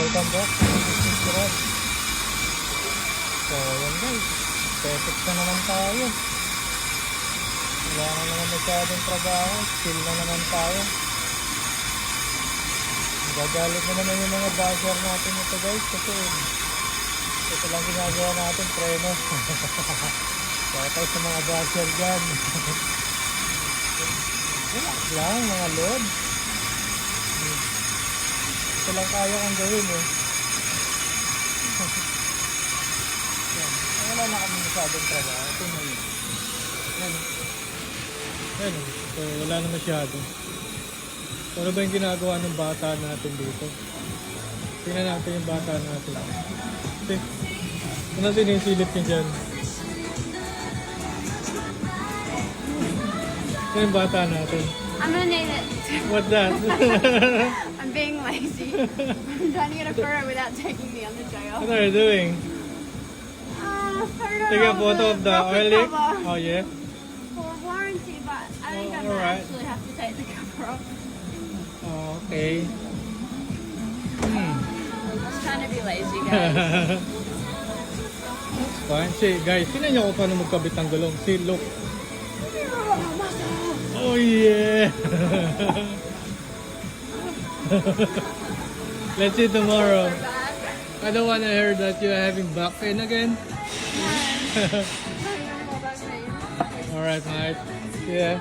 welcome back. So, yan guys. Perfect na naman tayo. Wala na naman masyadong trabaho. Chill na naman tayo. Gagalit na naman yung mga buzzer natin ito guys. Kasi ito lang ginagawa natin, preno. Kaya tayo sa mga buzzer dyan. Relax lang mga lord. Ito lang kaya kong gawin eh. Wala na kami masyadong trabaho. Ito na yun. Yan. So wala na masyado. So ano ba yung ginagawa ng bata natin dito? Tingnan natin yung bata natin. Okay. Ano sinisilip niya dyan? Ito yung bata natin. I'm gonna name it. What's that? I'm being lazy. I'm trying to get a photo without taking me on the trail. What are you doing? Take a photo of the oil leak? Oh yeah? For warranty, but I think I might alright. actually have to take the cover off. Oh, okay. I was trying to be lazy, guys. That's fine. See, guys, tingnan niyo kung paano magkabit ng gulong. See, look. Oh yeah! Let's see tomorrow. I don't want to hear that you're having back pain again. Alright, mate. Yeah.